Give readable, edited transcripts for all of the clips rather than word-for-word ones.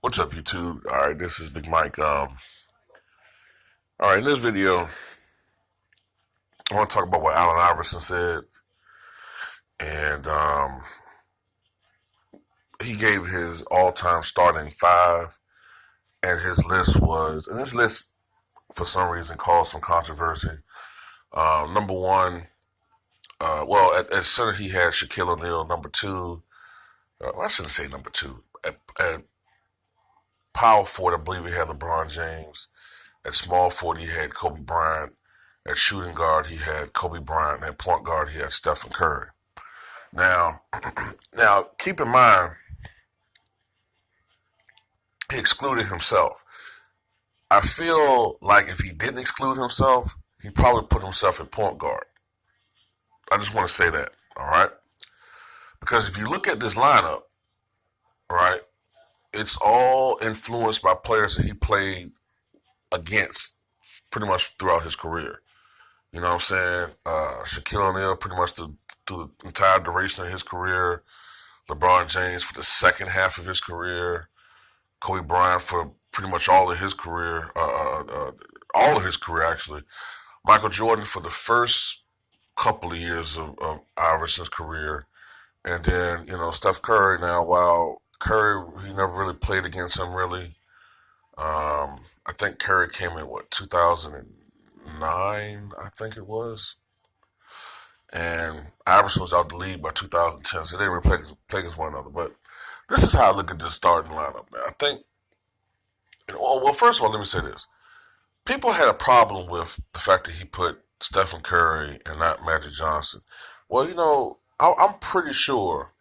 What's up, YouTube? All right, this is Big Mike. All right, in this video, I want to talk about what Allen Iverson said, and he gave his all-time starting five, and his list was, and this list for some reason caused some controversy. Number one, at center he had Shaquille O'Neal. Number two, I shouldn't say number two. At power forward, I believe he had LeBron James. At small forward, he had Kobe Bryant. At shooting guard, he had Kobe Bryant. At point guard, he had Stephen Curry. Now, keep in mind, he excluded himself. I feel like if he didn't exclude himself, he probably put himself at point guard. I just want to say that, all right? Because if you look at this lineup, right, it's all influenced by players that he played against pretty much throughout his career. You know what I'm saying? Shaquille O'Neal pretty much through the entire duration of his career. LeBron James for the second half of his career. Kobe Bryant for pretty much all of his career. All of his career, actually. Michael Jordan for the first couple of years of Iverson's career. And then, Steph Curry now, while Curry, he never really played against him, really. I think Curry came in, 2009, I think it was. And Iverson was out the league by 2010, so they didn't really play against one another. But this is how I look at this starting lineup, man. I think, well, first of all, let me say this. People had a problem with the fact that he put Stephen Curry and not Magic Johnson. Well, I'm pretty sure,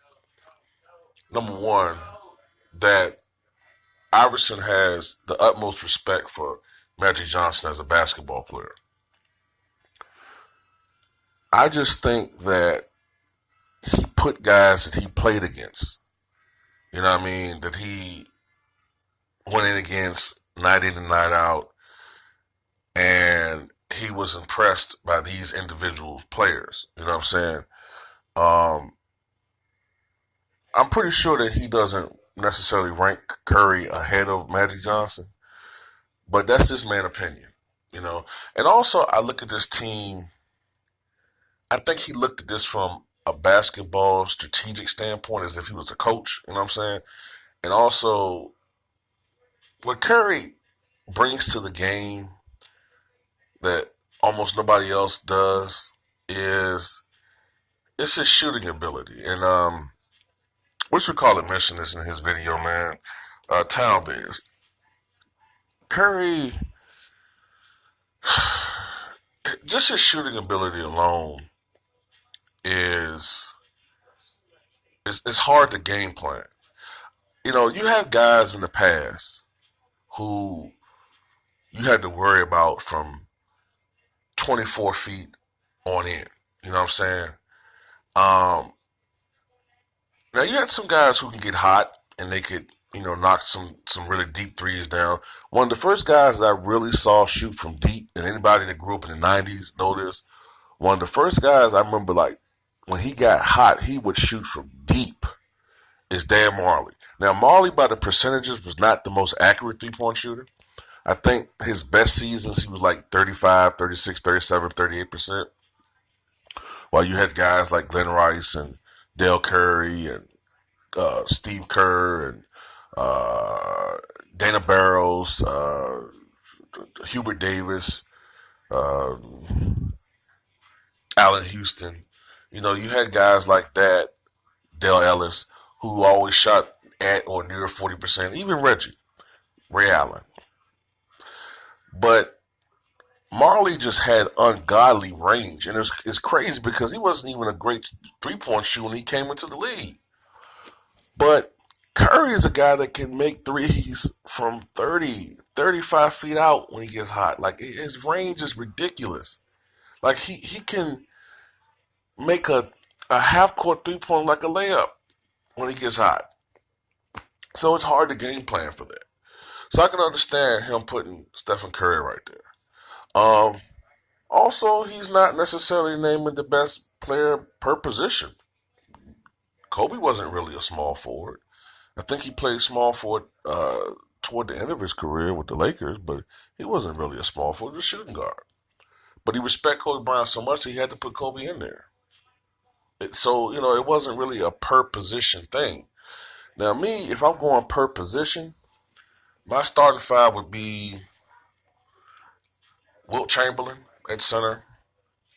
number one, that Iverson has the utmost respect for Magic Johnson as a basketball player. I just think that he put guys that he played against, you know what I mean, that he went in against night in and night out, and he was impressed by these individual players, you know what I'm saying? I'm pretty sure that he doesn't necessarily rank Curry ahead of Magic Johnson, but that's just my opinion, And also, I look at this team, I think he looked at this from a basketball strategic standpoint as if he was a coach, you know what I'm saying? And also, what Curry brings to the game that almost nobody else does is it's his shooting ability. And Which Recall mentioned this in his video, man. Town Biz. Curry, just his shooting ability alone is it's hard to game plan. You have guys in the past who you had to worry about from 24 feet on in. You know what I'm saying? Now you had some guys who can get hot and they could, knock some really deep threes down. One of the first guys that I really saw shoot from deep, and anybody that grew up in the 90s know this, one of the first guys I remember, like, when he got hot, he would shoot from deep, is Dan Marley. Now, Marley, by the percentages, was not the most accurate three-point shooter. I think his best seasons, he was like 35, 36, 37, 38%. While you had guys like Glenn Rice and Dale Curry and Steve Kerr and Dana Barrows, Hubert Davis, Allen Houston. You had guys like that, Dale Ellis, who always shot at or near 40%, even Ray Allen. But Marley just had ungodly range, and it's crazy because he wasn't even a great three-point shooter when he came into the league. But Curry is a guy that can make threes from 30, 35 feet out when he gets hot. Like, his range is ridiculous. Like, he can make a half-court three-point like a layup when he gets hot. So it's hard to game plan for that. So I can understand him putting Stephen Curry right there. Also, he's not necessarily naming the best player per position. Kobe wasn't really a small forward. I think he played small forward toward the end of his career with the Lakers, but he wasn't really a small forward, he was a shooting guard. But he respected Kobe Bryant so much that he had to put Kobe in there. So, it wasn't really a per position thing. Now, me, if I'm going per position, my starting five would be Wilt Chamberlain at center,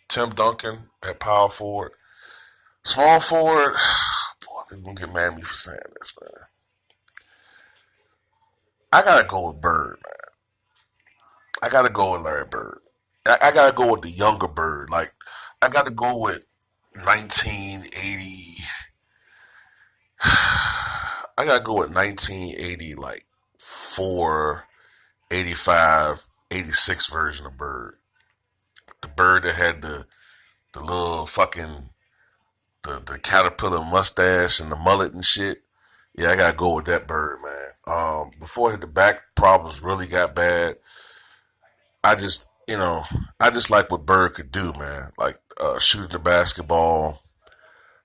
Tim Duncan at power forward, small forward. Boy, they're gonna get mad at me for saying this, man. I gotta go with Bird, man. I gotta go with Larry Bird. I gotta go with the younger Bird. Like, I gotta go with 1980. I gotta go with 1980, like 4, 85, 86 version of Bird. The Bird that had the little fucking the caterpillar mustache and the mullet and shit. Yeah, I gotta go with that Bird, man. Before the back problems really got bad, I just I just like what Bird could do, man. Like shooting the basketball.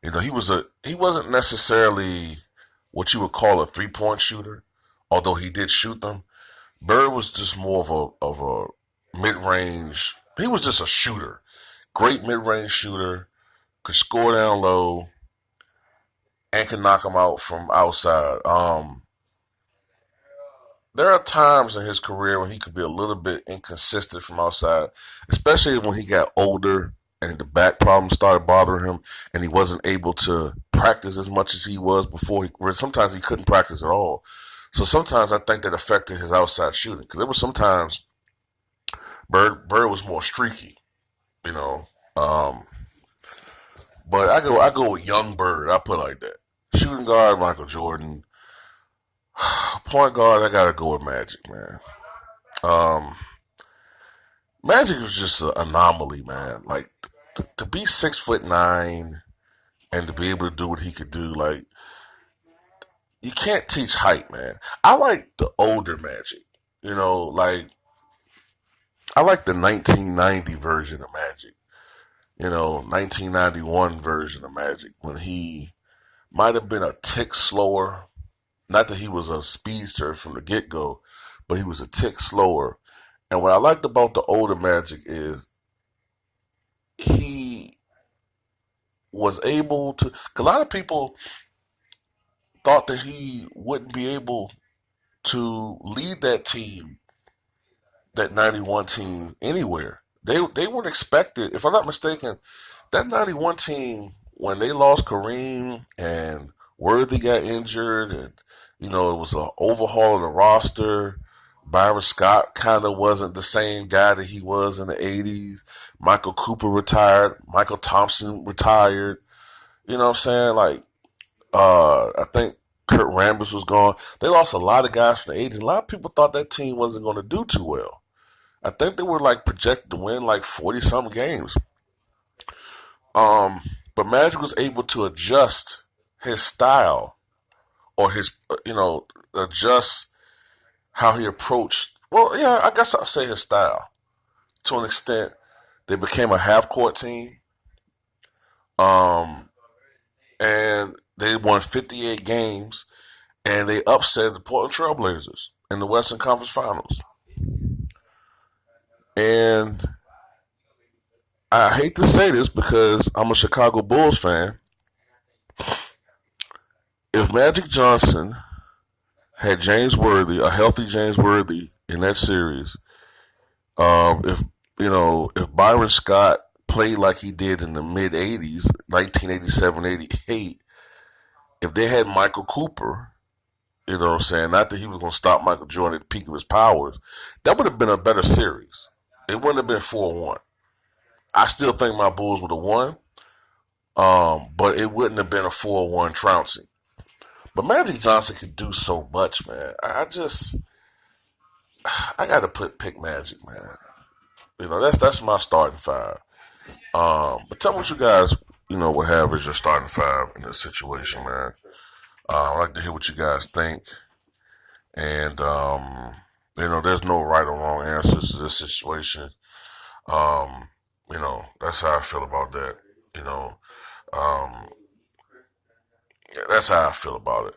He wasn't necessarily what you would call a 3-point shooter, although he did shoot them. Bird was just more of a mid range. He was just a shooter, great mid range shooter, could score down low, and can knock them out from outside. There are times in his career when he could be a little bit inconsistent from outside, especially when he got older and the back problems started bothering him, and he wasn't able to practice as much as he was before. Sometimes he couldn't practice at all. So sometimes I think that affected his outside shooting because there was sometimes Bird was more streaky, you know. But I go with young Bird. I put it like that. Shooting guard Michael Jordan. Point guard I gotta go with Magic, man. Um, Magic was just an anomaly, man. Like to be 6'9" and to be able to do what he could do, like you can't teach height, man. I like the older Magic. Like I like the 1990 version of Magic. 1991 version of Magic when he might have been a tick slower. Not that he was a speedster from the get go, but he was a tick slower. And what I liked about the older Magic is he was able to. 'Cause a lot of people thought that he wouldn't be able to lead that team, that 91 team, anywhere. They weren't expected, if I'm not mistaken, that 91 team, when they lost Kareem and Worthy got injured and, it was an overhaul of the roster. Byron Scott kind of wasn't the same guy that he was in the 80s. Michael Cooper retired. Michael Thompson retired. You know what I'm saying? Like, I think Kurt Rambis was gone. They lost a lot of guys from the 80s. A lot of people thought that team wasn't going to do too well. I think they were like projected to win like 40-some games. Um, but Magic was able to adjust his style or adjust how he approached. Well, yeah, I guess I'll say his style to an extent. They became a half-court team, um, and they won 58 games, and they upset the Portland Trailblazers in the Western Conference Finals. And I hate to say this because I'm a Chicago Bulls fan. If Magic Johnson had James Worthy, a healthy James Worthy in that series, if Byron Scott played like he did in the mid '80s, 1987, '88, if they had Michael Cooper, you know what I'm saying, not that he was going to stop Michael Jordan at the peak of his powers, that would have been a better series. It wouldn't have been 4-1. I still think my Bulls would have won, but it wouldn't have been a 4-1 trouncing. But Magic Johnson could do so much, man. I got to pick Magic, man. That's my starting five. But tell me what you guys, would have as your starting five in this situation, man. I'd like to hear what you guys think. And, there's no right or wrong answers to this situation. Um, that's how I feel about that. Um, that's how I feel about it.